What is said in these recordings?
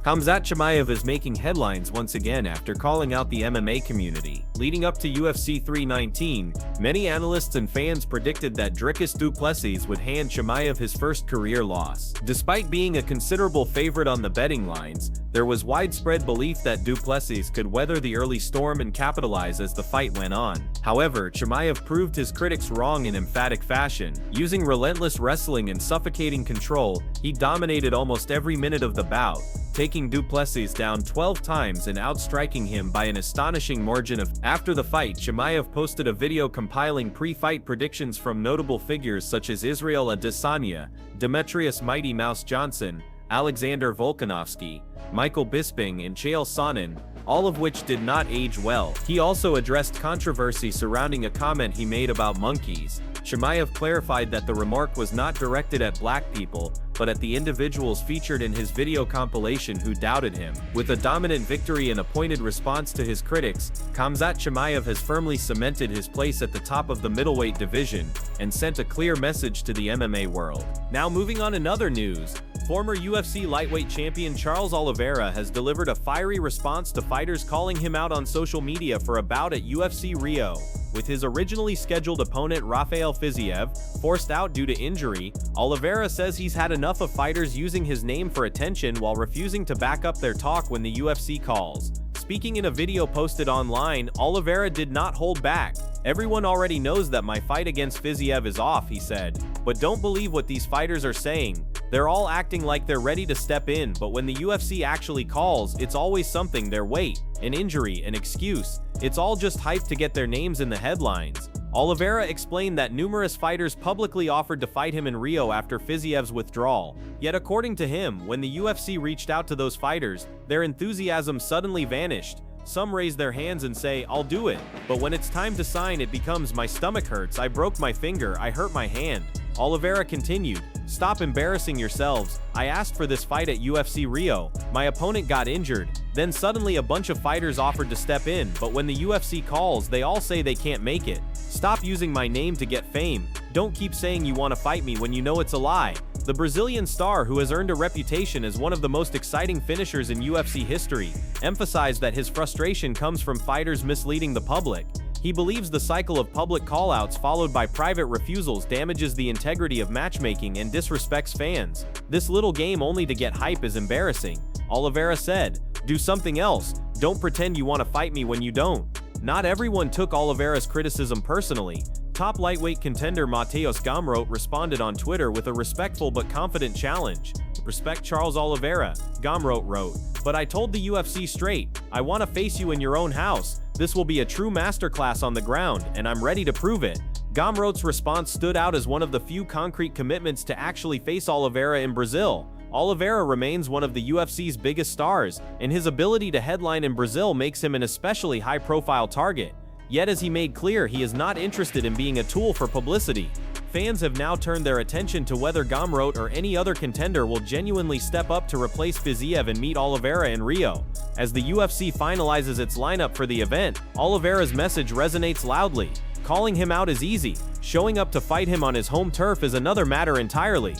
Khamzat Chimaev is making headlines once again after calling out the MMA community. Leading up to UFC 319, many analysts and fans predicted that Dricus du Plessis would hand Chimaev his first career loss. Despite being a considerable favorite on the betting lines, there was widespread belief that du Plessis could weather the early storm and capitalize as the fight went on. However, Chimaev proved his critics wrong in emphatic fashion. Using relentless wrestling and suffocating control, he dominated almost every minute of the bout, taking du Plessis down 12 times and outstriking him by an astonishing margin of. After the fight, Chimaev posted a video compiling pre-fight predictions from notable figures such as Israel Adesanya, Demetrius Mighty Mouse Johnson, Alexander Volkanovski, Michael Bisping and Chael Sonnen, all of which did not age well. He also addressed controversy surrounding a comment he made about monkeys. Chimaev clarified that the remark was not directed at black people, but at the individuals featured in his video compilation who doubted him. With a dominant victory and a pointed response to his critics, Khamzat Chimaev has firmly cemented his place at the top of the middleweight division and sent a clear message to the MMA world. Now moving on in other news, former UFC lightweight champion Charles Oliveira has delivered a fiery response to fighters calling him out on social media for a bout at UFC Rio. With his originally scheduled opponent Rafael Fiziev forced out due to injury, Oliveira says he's had enough of fighters using his name for attention while refusing to back up their talk when the UFC calls. Speaking in a video posted online, Oliveira did not hold back. "Everyone already knows that my fight against Fiziev is off," he said. "But don't believe what these fighters are saying. They're all acting like they're ready to step in, but when the UFC actually calls, it's always something: their weight, an injury, an excuse. It's all just hype to get their names in the headlines." Oliveira explained that numerous fighters publicly offered to fight him in Rio after Fiziev's withdrawal. Yet according to him, when the UFC reached out to those fighters, their enthusiasm suddenly vanished. Some raise their hands and say, "I'll do it," but when it's time to sign, it becomes, "My stomach hurts, I broke my finger, I hurt my hand." Oliveira continued, "Stop embarrassing yourselves. I asked for this fight at UFC Rio. My opponent got injured. Then suddenly a bunch of fighters offered to step in, but when the UFC calls, they all say they can't make it. Stop using my name to get fame. Don't keep saying you want to fight me when you know it's a lie." The Brazilian star, who has earned a reputation as one of the most exciting finishers in UFC history, emphasized that his frustration comes from fighters misleading the public. He believes the cycle of public callouts followed by private refusals damages the integrity of matchmaking and disrespects fans. "This little game only to get hype is embarrassing," Oliveira said. "Do something else. Don't pretend you want to fight me when you don't." Not everyone took Oliveira's criticism personally. Top lightweight contender Mateus Gamrot responded on Twitter with a respectful but confident challenge. "Respect Charles Oliveira," Gamrot wrote. "But I told the UFC straight, I want to face you in your own house. This will be a true masterclass on the ground, and I'm ready to prove it." Gamrot's response stood out as one of the few concrete commitments to actually face Oliveira in Brazil. Oliveira remains one of the UFC's biggest stars, and his ability to headline in Brazil makes him an especially high-profile target. Yet as he made clear, he is not interested in being a tool for publicity. Fans have now turned their attention to whether Gamrot or any other contender will genuinely step up to replace Fiziev and meet Oliveira in Rio. As the UFC finalizes its lineup for the event, Oliveira's message resonates loudly. Calling him out is easy. Showing up to fight him on his home turf is another matter entirely.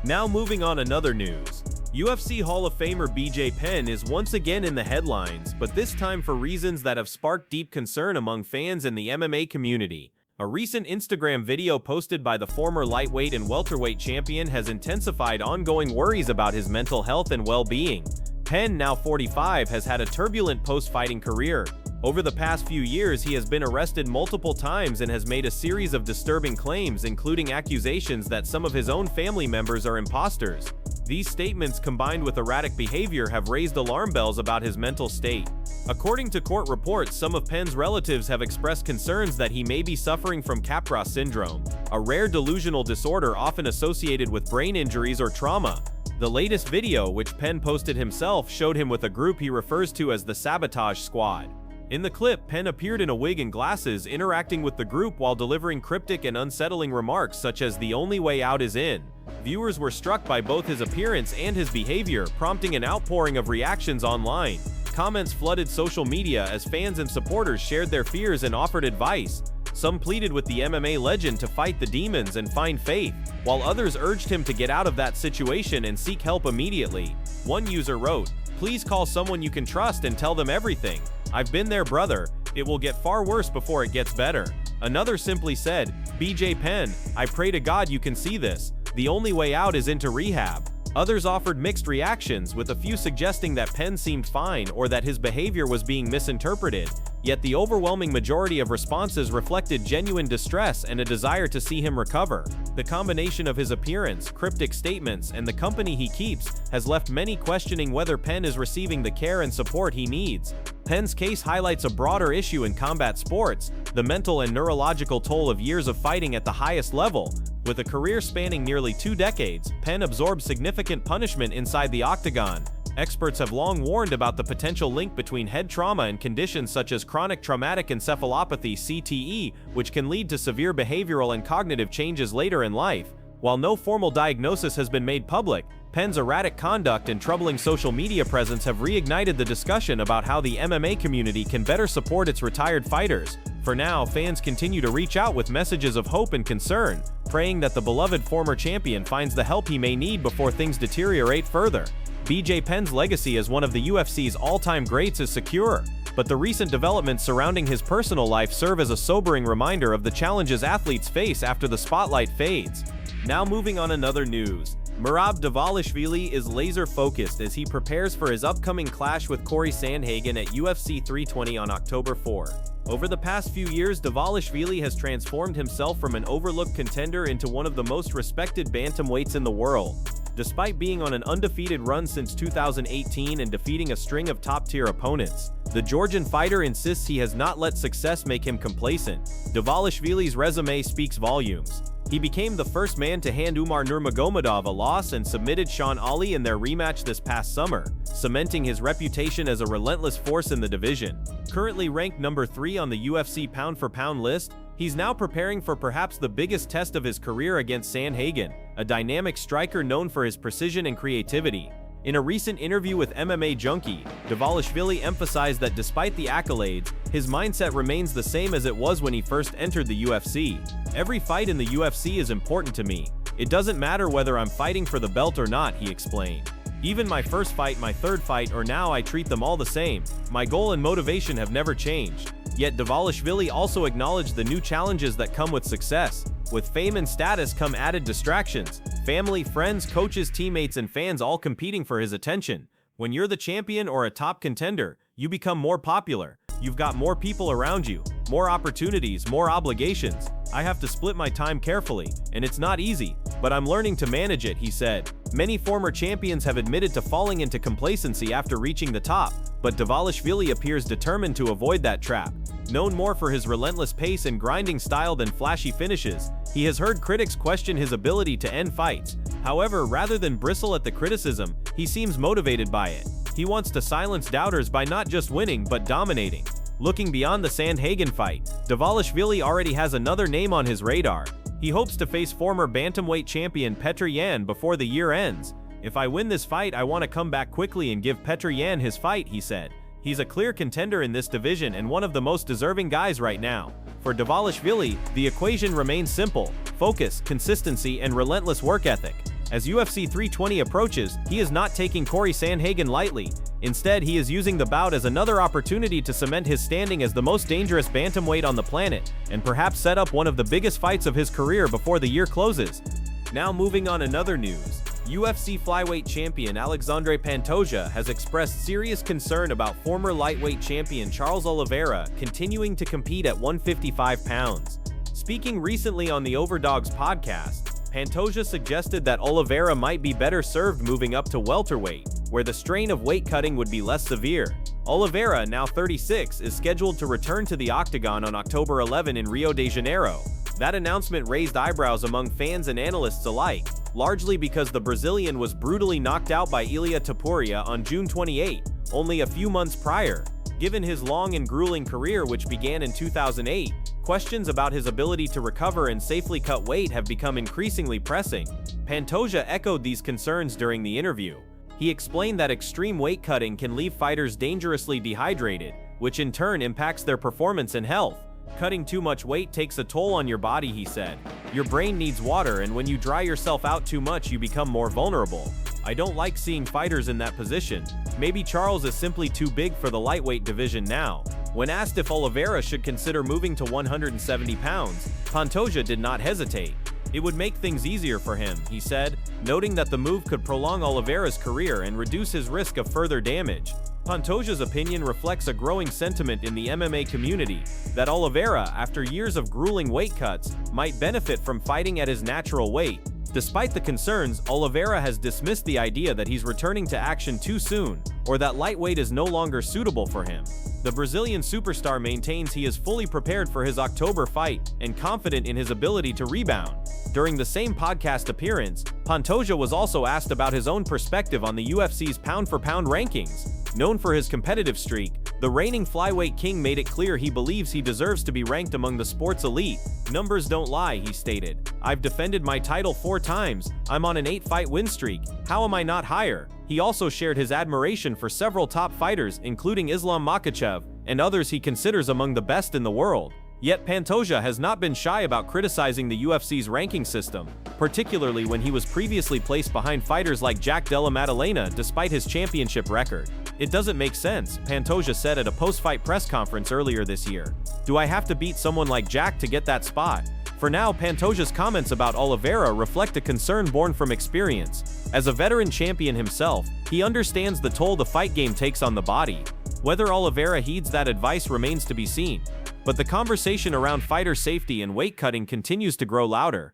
Now moving on another news. UFC Hall of Famer BJ Penn is once again in the headlines, but this time for reasons that have sparked deep concern among fans in the MMA community. A recent Instagram video posted by the former lightweight and welterweight champion has intensified ongoing worries about his mental health and well-being. Penn, now 45, has had a turbulent post-fighting career. Over the past few years, he has been arrested multiple times and has made a series of disturbing claims, including accusations that some of his own family members are imposters. These statements, combined with erratic behavior, have raised alarm bells about his mental state. According to court reports, some of Penn's relatives have expressed concerns that he may be suffering from Capgras syndrome, a rare delusional disorder often associated with brain injuries or trauma. The latest video, which Penn posted himself, showed him with a group he refers to as the Sabotage Squad. In the clip, Penn appeared in a wig and glasses, interacting with the group while delivering cryptic and unsettling remarks such as "the only way out is in." Viewers were struck by both his appearance and his behavior, prompting an outpouring of reactions online. Comments flooded social media as fans and supporters shared their fears and offered advice. Some pleaded with the MMA legend to fight the demons and find faith, while others urged him to get out of that situation and seek help immediately. One user wrote, Please call someone you can trust and tell them everything. I've been there, brother. It will get far worse before it gets better. Another simply said, BJ Penn, I pray to God you can see this. The only way out is into rehab. Others offered mixed reactions, with a few suggesting that Penn seemed fine or that his behavior was being misinterpreted. Yet the overwhelming majority of responses reflected genuine distress and a desire to see him recover. The combination of his appearance, cryptic statements, and the company he keeps has left many questioning whether Penn is receiving the care and support he needs. Penn's case highlights a broader issue in combat sports: the mental and neurological toll of years of fighting at the highest level. With a career spanning nearly 2 decades, Penn absorbed significant punishment inside the octagon. Experts have long warned about the potential link between head trauma and conditions such as chronic traumatic encephalopathy (CTE), which can lead to severe behavioral and cognitive changes later in life. While no formal diagnosis has been made public, Penn's erratic conduct and troubling social media presence have reignited the discussion about how the MMA community can better support its retired fighters. For now, fans continue to reach out with messages of hope and concern, praying that the beloved former champion finds the help he may need before things deteriorate further. BJ Penn's legacy as one of the UFC's all-time greats is secure, but the recent developments surrounding his personal life serve as a sobering reminder of the challenges athletes face after the spotlight fades. Now moving on, another news. Merab Dvalishvili is laser-focused as he prepares for his upcoming clash with Corey Sandhagen at UFC 320 on October 4. Over the past few years, Dvalishvili has transformed himself from an overlooked contender into one of the most respected bantamweights in the world. Despite being on an undefeated run since 2018 and defeating a string of top-tier opponents, the Georgian fighter insists he has not let success make him complacent. Dvalishvili's resume speaks volumes. He became the first man to hand Umar Nurmagomedov a loss and submitted Sean Ali in their rematch this past summer, cementing his reputation as a relentless force in the division. Currently ranked number 3 on the UFC pound-for-pound list, he's now preparing for perhaps the biggest test of his career against Sandhagen, a dynamic striker known for his precision and creativity. In a recent interview with MMA Junkie, Dvalishvili emphasized that despite the accolades, his mindset remains the same as it was when he first entered the UFC. Every fight in the UFC is important to me. It doesn't matter whether I'm fighting for the belt or not, he explained. Even my first fight, my third fight, or now, I treat them all the same. My goal and motivation have never changed. Yet Dvalishvili also acknowledged the new challenges that come with success. With fame and status come added distractions: family, friends, coaches, teammates, and fans all competing for his attention. When you're the champion or a top contender, you become more popular. You've got more people around you, more opportunities, more obligations. I have to split my time carefully, and it's not easy, but I'm learning to manage it, he said. Many former champions have admitted to falling into complacency after reaching the top, but Dvalishvili appears determined to avoid that trap. Known more for his relentless pace and grinding style than flashy finishes, he has heard critics question his ability to end fights. However, rather than bristle at the criticism, he seems motivated by it. He wants to silence doubters by not just winning but dominating. Looking beyond the Sandhagen fight, Dvalishvili already has another name on his radar. He hopes to face former bantamweight champion Petr Yan before the year ends. If I win this fight, I want to come back quickly and give Petr Yan his fight, he said. He's a clear contender in this division and one of the most deserving guys right now. For Dvalishvili, the equation remains simple: focus, consistency, and relentless work ethic. As UFC 320 approaches, he is not taking Corey Sandhagen lightly. Instead, he is using the bout as another opportunity to cement his standing as the most dangerous bantamweight on the planet, and perhaps set up one of the biggest fights of his career before the year closes. Now moving on, another news. UFC flyweight champion Alexandre Pantoja has expressed serious concern about former lightweight champion Charles Oliveira continuing to compete at 155 pounds. Speaking recently on the Overdogs podcast, Pantoja suggested that Oliveira might be better served moving up to welterweight, where the strain of weight cutting would be less severe. Oliveira, now 36, is scheduled to return to the octagon on October 11 in Rio de Janeiro. That announcement raised eyebrows among fans and analysts alike, largely because the Brazilian was brutally knocked out by Ilia Topuria on June 28, only a few months prior. Given his long and grueling career, which began in 2008, questions about his ability to recover and safely cut weight have become increasingly pressing. Pantoja echoed these concerns during the interview. He explained that extreme weight cutting can leave fighters dangerously dehydrated, which in turn impacts their performance and health. Cutting too much weight takes a toll on your body, he said. Your brain needs water, and when you dry yourself out too much, you become more vulnerable. I don't like seeing fighters in that position. Maybe Charles is simply too big for the lightweight division now. When asked if Oliveira should consider moving to 170 pounds, Pantoja did not hesitate. It would make things easier for him, he said, noting that the move could prolong Oliveira's career and reduce his risk of further damage. Pantoja's opinion reflects a growing sentiment in the MMA community that Oliveira, after years of grueling weight cuts, might benefit from fighting at his natural weight. Despite the concerns, Oliveira has dismissed the idea that he's returning to action too soon, or that lightweight is no longer suitable for him. The Brazilian superstar maintains he is fully prepared for his October fight and confident in his ability to rebound. During the same podcast appearance, Pantoja was also asked about his own perspective on the UFC's pound-for-pound rankings. Known for his competitive streak, the reigning flyweight king made it clear he believes he deserves to be ranked among the sport's elite. "Numbers don't lie," he stated. "I've defended my title 4 times, I'm on an 8-fight win streak, how am I not higher?" He also shared his admiration for several top fighters, including Islam Makhachev, and others he considers among the best in the world. Yet Pantoja has not been shy about criticizing the UFC's ranking system, particularly when he was previously placed behind fighters like Jack Della Maddalena despite his championship record. "It doesn't make sense," Pantoja said at a post-fight press conference earlier this year. "Do I have to beat someone like Jack to get that spot?" For now, Pantoja's comments about Oliveira reflect a concern born from experience. As a veteran champion himself, he understands the toll the fight game takes on the body. Whether Oliveira heeds that advice remains to be seen. But the conversation around fighter safety and weight cutting continues to grow louder.